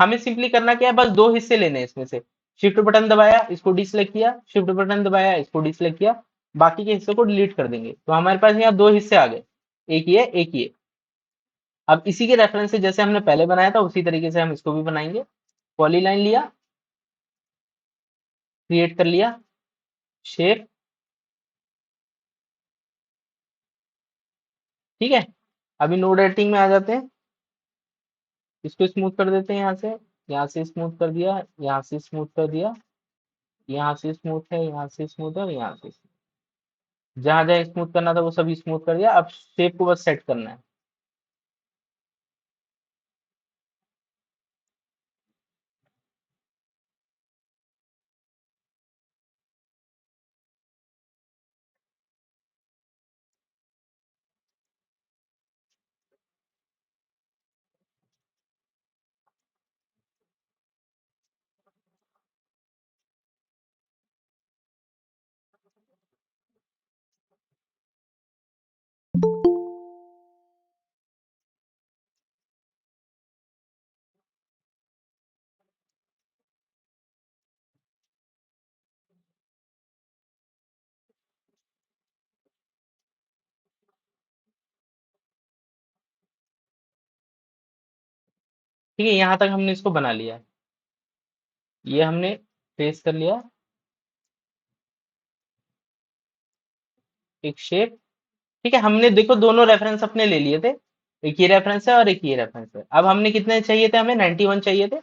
हमें सिंपली करना क्या है, बस 2 हिस्से लेने हैं इसमें से। शिफ्ट बटन दबाया, इसको डिसलेक्ट किया, शिफ्ट बटन दबाया, इसको डिसलेक्ट किया, बाकी के हिस्सों को डिलीट कर देंगे। तो हमारे पास यहाँ 2 हिस्से आ गए, एक ये एक ये। अब इसी के रेफरेंस से जैसे हमने पहले बनाया था उसी तरीके से हम इसको भी बनाएंगे। पॉलीलाइन लिया, क्रिएट कर लिया शेप। ठीक है, अभी नोड एडिटिंग में आ जाते हैं, इसको स्मूथ कर देते हैं, यहाँ से स्मूथ कर दिया, यहाँ से स्मूथ कर दिया, यहाँ से स्मूथ है, यहाँ से स्मूथ है, और यहाँ से जहां जहां स्मूथ करना था वो सभी स्मूथ कर दिया। अब शेप को बस सेट करना है। ठीक है, यहाँ तक हमने इसको बना लिया है। ये हमने ट्रेस कर लिया एक शेप। ठीक है, हमने देखो दोनों रेफरेंस अपने ले लिए थे, एक ये रेफरेंस है और एक ये रेफरेंस है। अब हमने कितने चाहिए थे, हमें 91 चाहिए थे।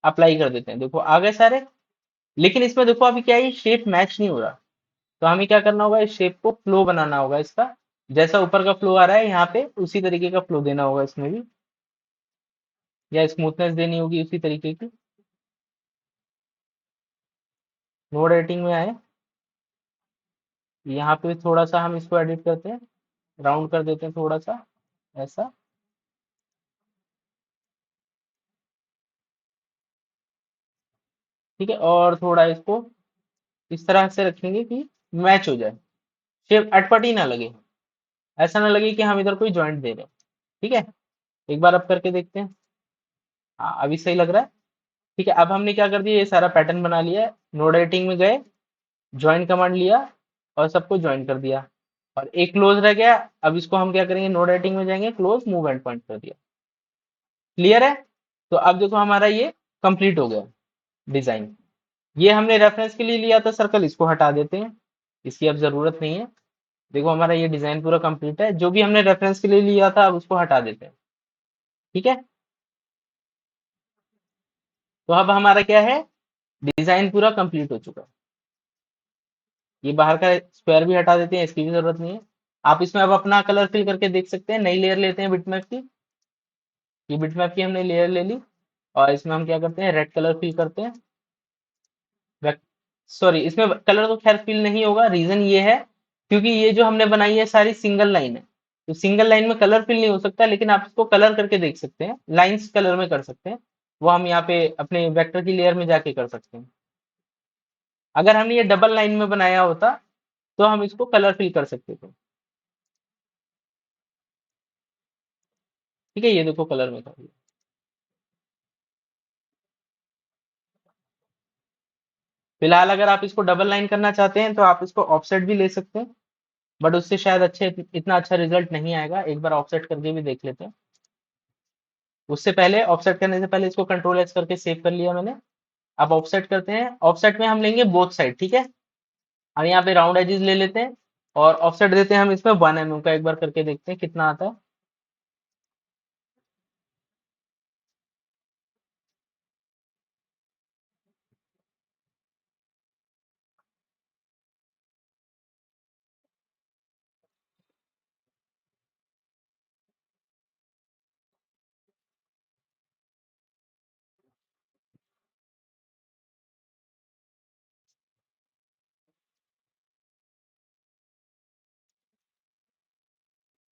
अप्लाई कर देते हैं, देखो आ गए सारे। लेकिन इसमें देखो अभी क्या है, शेप मैच नहीं हो रहा। तो हमें क्या करना होगा, इस शेप को फ्लो बनाना होगा इसका। जैसा ऊपर का फ्लो आ रहा है यहाँ पे, उसी तरीके का फ्लो देना होगा इसमें भी, या स्मूथनेस देनी होगी उसी तरीके की। नोड एडिटिंग में आए, यहाँ पे थोड़ा सा हम इसको एडिट करते हैं, राउंड कर देते हैं थोड़ा सा, ऐसा। ठीक है, और थोड़ा इसको इस तरह से रखेंगे कि मैच हो जाए, शेप अटपटी ना लगे, ऐसा ना लगे कि हम इधर कोई ज्वाइंट दे रहे हैं। ठीक है, एक बार अब करके देखते हैं। हाँ, अभी सही लग रहा है। ठीक है, अब हमने क्या कर दिया, ये सारा पैटर्न बना लिया है। नोड एडिटिंग में गए, ज्वाइन कमांड लिया और सबको ज्वाइन कर दिया, और एक क्लोज रह गया। अब इसको हम क्या करेंगे, नोड एडिटिंग में जाएंगे, क्लोज मूव एंड पॉइंट कर दिया। क्लियर है? तो अब देखो हमारा ये कंप्लीट हो गया डिजाइन। ये हमने रेफरेंस के लिए लिया था सर्कल, इसको हटा देते हैं, इसकी अब जरूरत नहीं है। देखो हमारा ये डिजाइन पूरा कंप्लीट है, जो भी हमने रेफरेंस के लिए लिया था अब उसको हटा देते हैं। ठीक है, तो अब हमारा क्या है, डिजाइन पूरा कंप्लीट हो चुका है। ये बाहर का स्क्वायर भी हटा देते हैं, इसकी भी जरूरत नहीं है। आप इसमें अब अपना कलर फिल करके देख सकते हैं। नई लेयर लेते हैं बिटमैप की, ये बिटमैप की हमने लेयर ले ली, और इसमें हम क्या करते हैं, रेड कलर फिल करते हैं। सॉरी, इसमें कलर तो खैर फिल नहीं होगा, रीजन ये है क्योंकि ये जो हमने बनाई है सारी सिंगल लाइन है, तो सिंगल लाइन में कलर फिल नहीं हो सकता। लेकिन आप इसको कलर करके देख सकते हैं, लाइंस कलर में कर सकते हैं। वो हम यहाँ पे अपने वेक्टर की लेयर में जाके कर सकते हैं। अगर हमने ये डबल लाइन में बनाया होता तो हम इसको कलर फिल कर सकते थे। ठीक है, ये देखो कलर में कर दिया। फिलहाल अगर आप इसको डबल लाइन करना चाहते हैं तो आप इसको ऑफसेट भी ले सकते हैं, बट उससे शायद इतना अच्छा रिजल्ट नहीं आएगा। एक बार ऑफसेट करके भी देख लेते हैं। उससे पहले, ऑफसेट करने से पहले इसको कंट्रोल एस करके सेव कर लिया मैंने। अब ऑफसेट करते हैं, ऑफसेट में हम लेंगे बोथ साइड। ठीक है, हम यहाँ पे राउंड एजेस ले लेते हैं और ऑफसेट देते हैं हम इसमें 1 mm का। एक बार करके देखते हैं कितना आता है।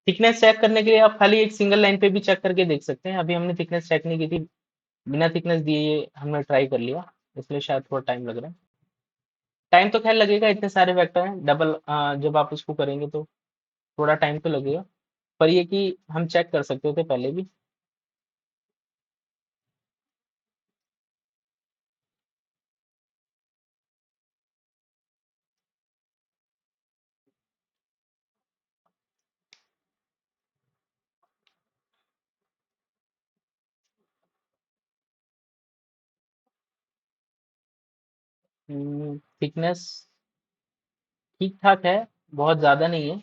थिकनेस चेक करने के लिए आप खाली एक सिंगल लाइन पे भी चेक करके देख सकते हैं। अभी हमने थिकनेस चेक नहीं की थी, बिना थिकनेस दिए ये हमने ट्राई कर लिया, इसलिए शायद थोड़ा टाइम लग रहा है। टाइम तो खैर लगेगा, इतने सारे वेक्टर हैं, डबल जब आप उसको करेंगे तो थोड़ा टाइम तो लगेगा। पर ये कि हम चेक कर सकते थे पहले भी। थिकनेस ठीक ठाक है, बहुत ज्यादा नहीं है।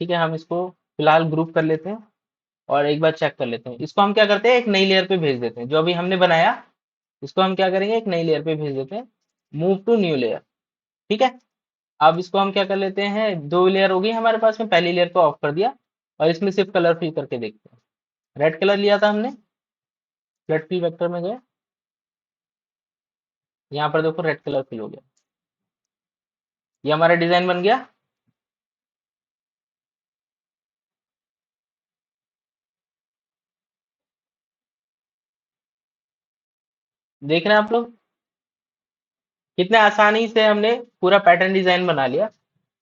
ठीक है, हम इसको फिलहाल ग्रुप कर लेते हैं और एक बार चेक कर लेते हैं। इसको हम क्या करते हैं, एक नई लेयर पे भेज देते हैं। जो अभी हमने बनाया इसको हम क्या करेंगे, एक नई लेयर पे भेज देते हैं। Move to new layer. ठीक है, अब इसको हम क्या कर लेते हैं, दो लेयर हो गई हमारे पास में, पहली लेयर को ऑफ कर दिया और इसमें सिर्फ कलर फिल करके देखते हैं। रेड कलर लिया था हमने, फ्लड फिल वेक्टर में गए, यहाँ पर देखो रेड कलर फिल हो गया। ये हमारा डिजाइन बन गया। देख रहे हैं आप लोग, कितने आसानी से हमने पूरा पैटर्न डिजाइन बना लिया।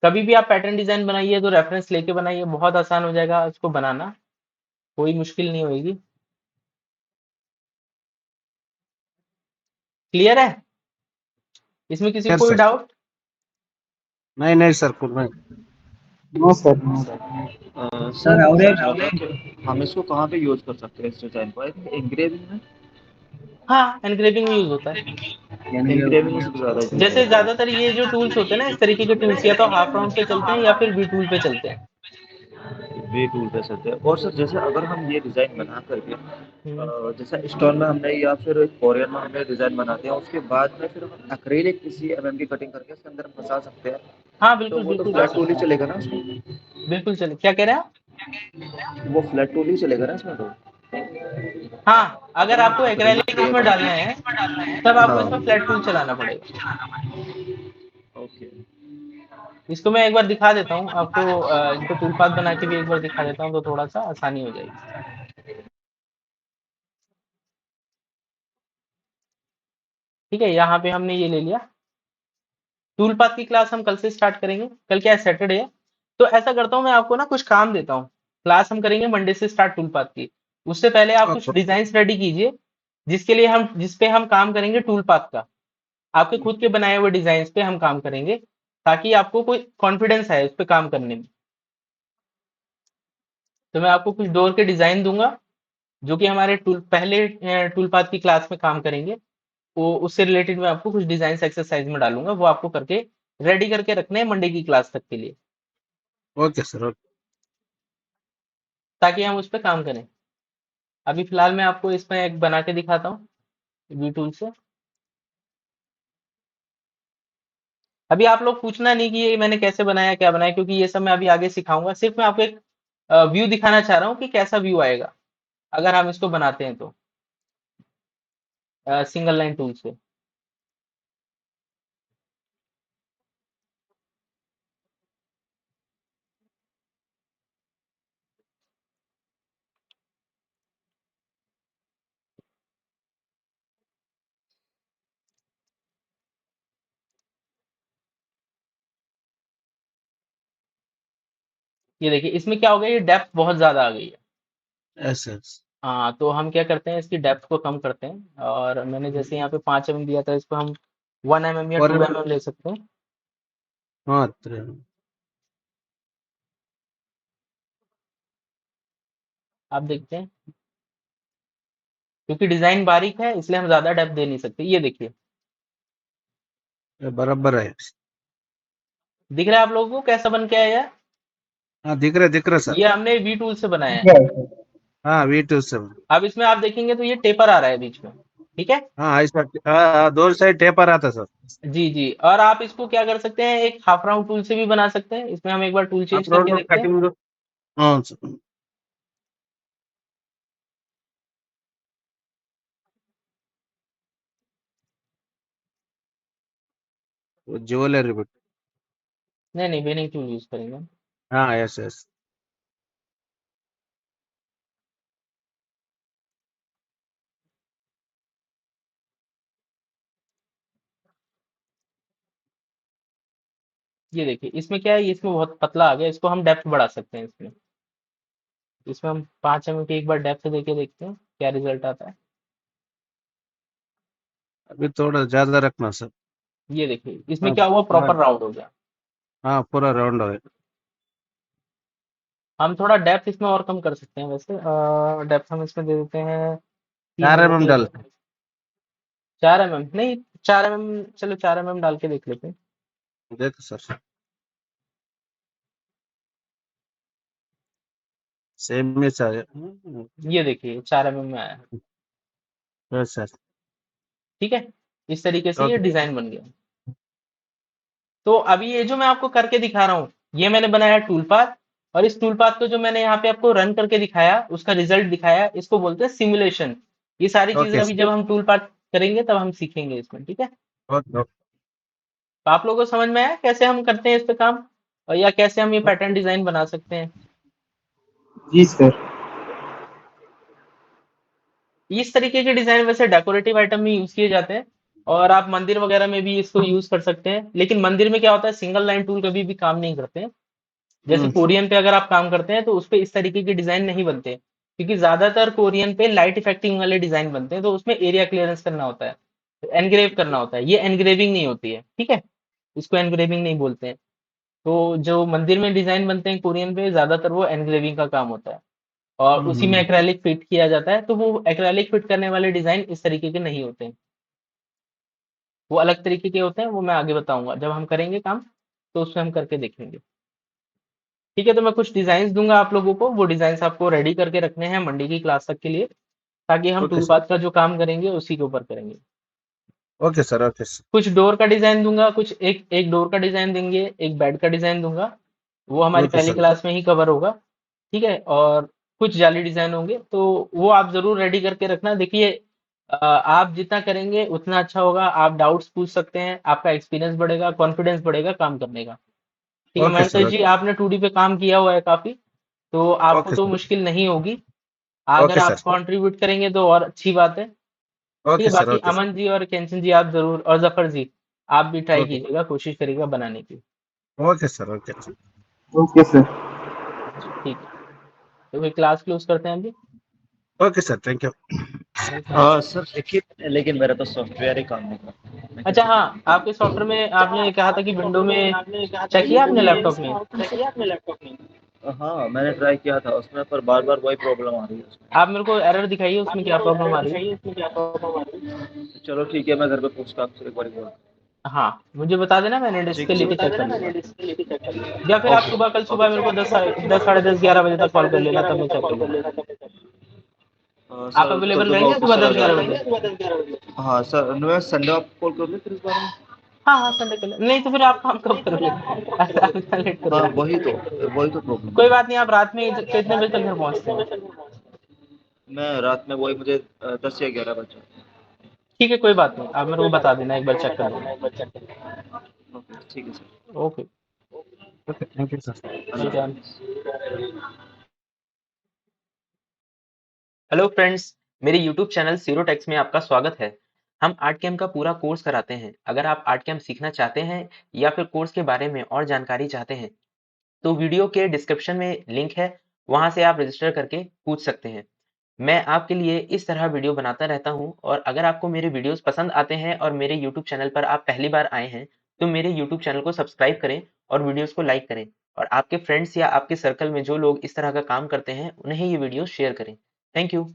कभी भी आप पैटर्न डिजाइन बनाइए तो रेफरेंस लेके बनाइए, बहुत आसान हो जाएगा उसको बनाना, कोई मुश्किल नहीं होगी। क्लियर है? इसमें किसी को यस कोई सर। डाउट? नहीं नहीं सर, कुछ नहीं। No sir, no. सर और एक हम इसको कहाँ पे यूज कर सकते हैं इस डिजाइन को? एंग्रेविंग में। हाँ, एनग्रेविंग में यूज होता है। एंग्रेविंग में सबसे ज्यादा यूज जैसे होता ज्यादातर ये जो टूल्स होते हैं ना, इस तरीके के टूल्स या तो हाफ राउंड पे चलते हैं या फिर वी टूल पे चलते हैं। है। वे टूल पे सकते हैं। और सर जैसे अगर हम ये डिजाइन बना करके हम्म। जैसे स्टोन में हमने या फिर कोरियन में हमने डिजाइन बनाते हैं, उसके बाद में फिर हम एक्रेलिक किसी एमएम की कटिंग करके उसके अंदर फंसा सकते हैं, हाँ, तो बिल्कुल वो तो बिल्कुल कर फ्लैट टूल सकते ही हैं। चलेगा ना उसमें? बिल्कुल चले, क्या कह रहे हैं आप? वो फ्लैट टूल ही चलेगा ना इसमें तो? हाँ, अगर अगर हम आपको एक्रेलिक एक्रेलिक स्प्रे इसमें डालना करके। है तब आपको इसमें हाँ। फ्लैट टूल चलाना पड़ेगा। ओके। इसको मैं एक बार दिखा देता हूँ आपको, इसको टूल पाथ बना के भी एक बार दिखा देता हूँ तो थोड़ा सा आसानी हो जाएगी। ठीक है, यहाँ पे हमने ये ले लिया। टूल पाथ की क्लास हम कल से स्टार्ट करेंगे। कल क्या है, सैटरडे है। तो ऐसा करता हूँ, मैं आपको ना कुछ काम देता हूँ। क्लास हम करेंगे मंडे से स्टार्ट टूल पाथ की। उससे पहले आप कुछ डिजाइन रेडी कीजिए, जिस पे हम काम करेंगे टूल पाथ का। आपके खुद के बनाए हुए डिजाइन पे हम काम करेंगे, ताकि आपको कोई कॉन्फिडेंस है उस पे काम करने में। तो मैं आपको कुछ डोर के डिजाइन दूंगा, जो कि हमारे पहले टूल पाथ की क्लास में काम करेंगे। वो उससे रिलेटेड मैं आपको कुछ डिजाइन एक्सरसाइज में डालूंगा, वो आपको करके रेडी करके रखने हैं मंडे की क्लास तक के लिए, ओके सर, ओके। ताकि हम उस पर काम करें। अभी फिलहाल मैं आपको इसमें एक बना के दिखाता हूँ वी टूल से। अभी आप लोग पूछना नहीं कि ये मैंने कैसे बनाया क्या बनाया, क्योंकि ये सब मैं अभी आगे सिखाऊंगा। सिर्फ मैं आपको एक व्यू दिखाना चाह रहा हूँ कि कैसा व्यू आएगा अगर हम इसको बनाते हैं तो सिंगल लाइन टूल से। ये देखिए, इसमें क्या हो गया, ये डेप्थ बहुत ज्यादा आ गई है। Yes yes. हाँ, तो हम क्या करते हैं, इसकी डेप्थ को कम करते हैं। और मैंने जैसे यहाँ पे 5 mm दिया था, इसको हम 1 mm या और 2 mm ले सकते हैं। हाँ आप देखते हैं, क्योंकि डिजाइन बारीक है इसलिए हम ज्यादा डेप्थ दे नहीं सकते। ये देखिए, बराबर है। दिख रहा है आप लोगों को कैसा बन के आया है? हाँ दिख रहा सर। ये हमने वी टूल से बनाया है। ठीक है। हाँ V27। अब इसमें आप देखेंगे तो ये टेपर आ रहा है बीच में। ठीक है। हाँ ऐसा। हाँ हाँ, दो साइड टेपर आता सर। जी जी, और आप इसको क्या कर सकते हैं, एक हाफ राउंड टूल से भी बना सकते हैं। इसमें हम एक बार टूल चेंज आप करके रोड देखते हैं। कटिंग। हाँ सर। Jewellery but. नहीं नहीं, वेनिंग टूल यूज करेंगे हम। हाँ यस यस। ये देखिए, इसमें क्या है, ये इसमें बहुत पतला आ गया, इसको हम डेप्थ बढ़ा सकते हैं इसमें। इसमें हम 5 mm की एक बार डेप्थ देके देखते हैं क्या रिजल्ट आता है। अभी थोड़ा ज्यादा रखना सर। ये देखिए, इसमें हाँ क्या हुआ, हाँ। प्रॉपर राउंड हो गया। हाँ पूरा राउंड है। हम थोड़ा डेप्थ इसमें और कम कर सकते हैं वैसे। डेप्थ हम इसमें दे देते हैं, तीन चार एम एम एम एम दे डाल। देते हैं। 4 mm नहीं, 4 mm, चलो 4 mm डाल के देख लेते हैं। देखो सर। सेम में सर। ये देखिए, 4 mm में आया है। Yes sir. ठीक है, इस तरीके से ये ओके। डिजाइन बन गया। तो अभी ये जो मैं आपको करके दिखा रहा हूँ, ये मैंने बनाया टूल पाथ। और इस टूल पाथ को जो मैंने यहाँ पे आपको रन करके दिखाया, उसका रिजल्ट दिखाया, इसको बोलते हैं सिमुलेशन। ये सारी चीजें ओके अभी सर। जब हम टूल पाथ करेंगे तब हम सीखेंगे इसमें। ठीक है, ओके तो आप लोगों को समझ में आया कैसे हम करते हैं इस पे काम, और या कैसे हम ये पैटर्न डिजाइन बना सकते हैं। जी सर। इस तरीके के डिजाइन वैसे डेकोरेटिव आइटम में यूज किए जाते हैं, और आप मंदिर वगैरह में भी इसको यूज कर सकते हैं। लेकिन मंदिर में क्या होता है, सिंगल लाइन टूल कभी भी काम नहीं करते हैं। जैसे कोरियन पे अगर आप काम करते हैं तो उस पे इस तरीके के डिजाइन नहीं बनते, क्योंकि ज्यादातर कोरियन पे लाइट इफेक्टिंग वाले डिजाइन बनते हैं, तो उसमें एरिया क्लियरेंस करना होता है, एनग्रेव करना होता है। ये एनग्रेविंग नहीं होती है। ठीक है, इसको एनग्रेविंग नहीं बोलते हैं। तो जो मंदिर में डिजाइन बनते हैं कोरियन पे, ज्यादातर वो एनग्रेविंग का काम होता है। और उसी में एक्रेलिक फिट किया जाता है। तो वो एक्रेलिक फिट करने वाले डिजाइन इस तरीके के नहीं होते हैं, वो अलग तरीके के होते हैं, वो मैं आगे बताऊंगा जब हम करेंगे काम, तो उसमें हम करके देखेंगे। ठीक है, तो मैं कुछ डिजाइन दूंगा आप लोगों को, वो डिजाइन आपको रेडी करके रखने हैं मंडे की क्लास तक के लिए, ताकि हम ओके टूल सर। पाथ का जो काम करेंगे उसी के ऊपर करेंगे। Okay sir. Okay sir. कुछ डोर का डिजाइन दूंगा, कुछ एक एक डोर का डिजाइन देंगे, एक बेड का डिजाइन दूंगा, वो हमारी ओके पहली सर। क्लास में ही कवर होगा। ठीक है, और कुछ जाली डिजाइन होंगे, तो वो आप जरूर रेडी करके रखना। देखिए आप जितना करेंगे उतना अच्छा होगा, आप डाउट्स पूछ सकते हैं, आपका एक्सपीरियंस बढ़ेगा, कॉन्फिडेंस बढ़ेगा काम करने का। ठीक है ओके महेंद्र सर। जी, आपने 2D पे काम किया हुआ है काफी, तो आपको ओके तो सर। मुश्किल नहीं होगी। अगर ओके आप सर। कंट्रीब्यूट करेंगे तो और अच्छी बात है। ठीक ओके है, सर। बाकी ओके सर। अमन जी और केंचन जी आप जरूर, और जफर जी आप भी ट्राई ओके। कीजिएगा, कोशिश करिएगा बनाने की। Okay sir. Okay sir. Okay sir. ठीक है, तो फिर क्लास क्लोज करते हैं अभी। Okay sir. Thank you. Welcome. हाँ सर देखिए, लेकिन मेरा तो सॉफ्टवेयर ही काम नहीं करता, मैं अच्छा कैसे हाँ, करूँ? आपके सॉफ्टवेयर में आपने कहा था कि विंडो में चेक किया आपने लैपटॉप में, हाँ मैंने ट्राई किया था उसमें, पर बार बार वही प्रॉब्लम आ रही है उसमें। आप मेरे को एरर दिखाइए उसमें क्या प्रॉब्लम आ रही है। चलो ठीक है, मैं घर पे पूछ के आपसे एक बार बोल। हाँ मुझे बता देना, मैंने डिस्क ठीक पे है लेके चेक कर लूंगा। या फिर आप ओके सुबह, कल सुबह मेरे को ओके। 10 साढ़े 10 11 बजे तक कॉल कर लेना, तब मैं चेक कर लूंगा। आप सर कल अवेलेबल तो मैं रहेंगे ऑफिस सुबह चला 10 11 बजे। जाऊँगा। हाँ सर, मैं संडे आपको कॉल कर लूँ फिर इस बारे में। हाँ हाँ संडे कर ले, नहीं तो फिर आप काम कब करोगे ऐसा इतना लेट हाँ करोगे। वही तो प्रॉब्लम कोई है। बात नहीं, आप रात में कितने बजे तक घर पहुंचते हैं। मैं रात में वही मुझे 10 या 11 बजे। ठीक है कोई बात नहीं, आप मेरे को बता देना, एक बार चेक कर लूंगा। ओके ठीक है sir. Okay, okay. Thank you sir. Allah welcome. हाफिज़। हेलो फ्रेंड्स, मेरे यूट्यूब चैनल सीरो टेक्स में आपका स्वागत है। हम आर्ट कैम का पूरा कोर्स कराते हैं। अगर आप आर्ट कैम सीखना चाहते हैं या फिर कोर्स के बारे में और जानकारी चाहते हैं, तो वीडियो के डिस्क्रिप्शन में लिंक है, वहां से आप रजिस्टर करके पूछ सकते हैं। मैं आपके लिए इस तरह वीडियो बनाता रहता हूं, और अगर आपको मेरे वीडियोस पसंद आते हैं और मेरे यूट्यूब चैनल पर आप पहली बार आए हैं, तो मेरे यूट्यूब चैनल को सब्सक्राइब करें और वीडियोस को लाइक करें, और आपके फ्रेंड्स या आपके सर्कल में जो लोग इस तरह का काम करते हैं उन्हें ये वीडियो शेयर करें। Thank you.